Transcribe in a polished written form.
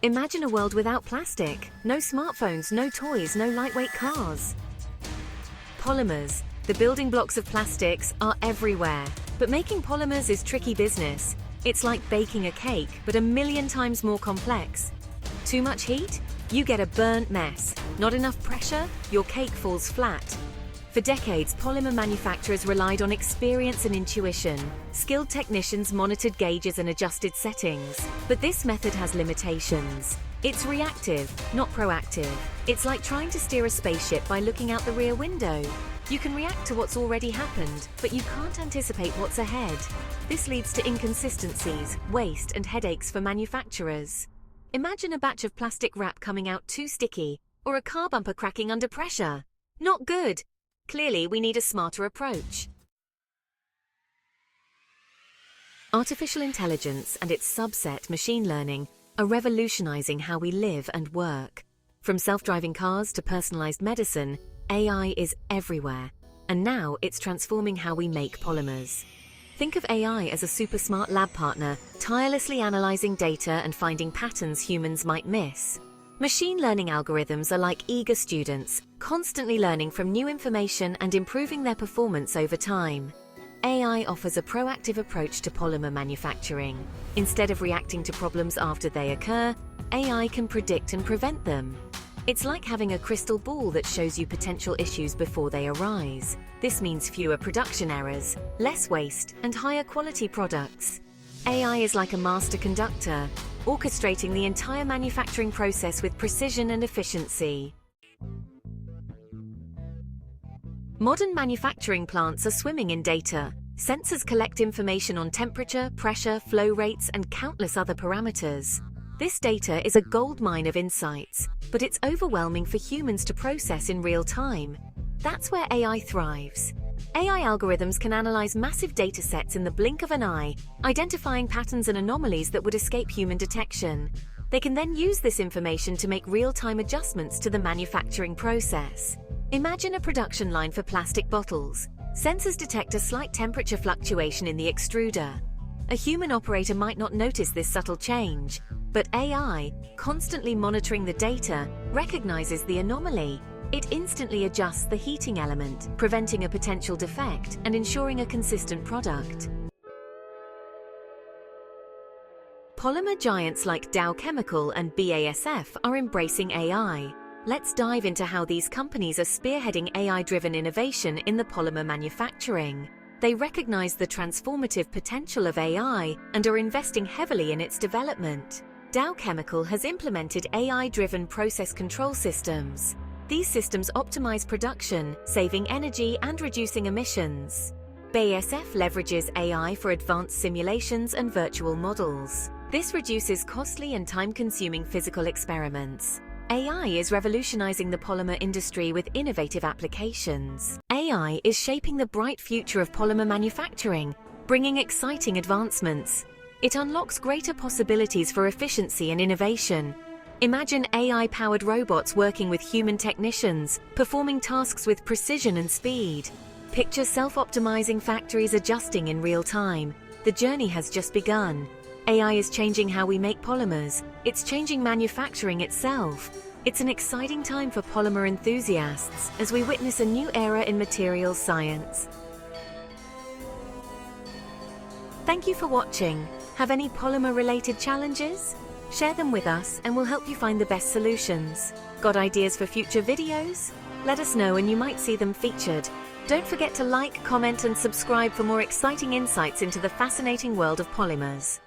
Imagine a world without plastic. No smartphones, no toys, no lightweight cars. Polymers, the building blocks of plastics, are everywhere. But making polymers is tricky business. It's like baking a cake, but a million times more complex. Too much heat? You get a burnt mess. Not enough pressure? Your cake falls flat. For decades, polymer manufacturers relied on experience and intuition. Skilled technicians monitored gauges and adjusted settings. But this method has limitations. It's reactive, not proactive. It's like trying to steer a spaceship by looking out the rear window. You can react to what's already happened, but you can't anticipate what's ahead. This leads to inconsistencies, waste, and headaches for manufacturers. Imagine a batch of plastic wrap coming out too sticky, or a car bumper cracking under pressure. Not good. Clearly, we need a smarter approach. Artificial intelligence and its subset, machine learning, are revolutionizing how we live and work. From self-driving cars to personalized medicine, AI is everywhere, and now it's transforming how we make polymers. Think of AI as a super smart lab partner, tirelessly analyzing data and finding patterns humans might miss. Machine learning algorithms are like eager students, constantly learning from new information and improving their performance over time. AI offers a proactive approach to polymer manufacturing. Instead of reacting to problems after they occur, AI can predict and prevent them. It's like having a crystal ball that shows you potential issues before they arise. This means fewer production errors, less waste, and higher quality products. AI is like a master conductor, orchestrating the entire manufacturing process with precision and efficiency. Modern manufacturing plants are swimming in data. Sensors collect information on temperature, pressure, flow rates, and countless other parameters. This data is a goldmine of insights, but it's overwhelming for humans to process in real time. That's where AI thrives. AI algorithms can analyze massive data sets in the blink of an eye, identifying patterns and anomalies that would escape human detection. They can then use this information to make real-time adjustments to the manufacturing process. Imagine a production line for plastic bottles. Sensors detect a slight temperature fluctuation in the extruder. A human operator might not notice this subtle change, but AI, constantly monitoring the data, recognizes the anomaly. It instantly adjusts the heating element, preventing a potential defect and ensuring a consistent product. Polymer giants like Dow Chemical and BASF are embracing AI. Let's dive into how these companies are spearheading AI-driven innovation in the polymer manufacturing. They recognize the transformative potential of AI and are investing heavily in its development. Dow Chemical has implemented AI-driven process control systems. These systems optimize production, saving energy and reducing emissions. BASF leverages AI for advanced simulations and virtual models. This reduces costly and time-consuming physical experiments. AI is revolutionizing the polymer industry with innovative applications. AI is shaping the bright future of polymer manufacturing, bringing exciting advancements. It unlocks greater possibilities for efficiency and innovation. Imagine AI-powered robots working with human technicians, performing tasks with precision and speed. Picture self-optimizing factories adjusting in real time. The journey has just begun. AI is changing how we make polymers. It's changing manufacturing itself. It's an exciting time for polymer enthusiasts as we witness a new era in materials science. Thank you for watching. Have any polymer-related challenges? Share them with us and we'll help you find the best solutions. Got ideas for future videos? Let us know and you might see them featured. Don't forget to like, comment and subscribe for more exciting insights into the fascinating world of polymers.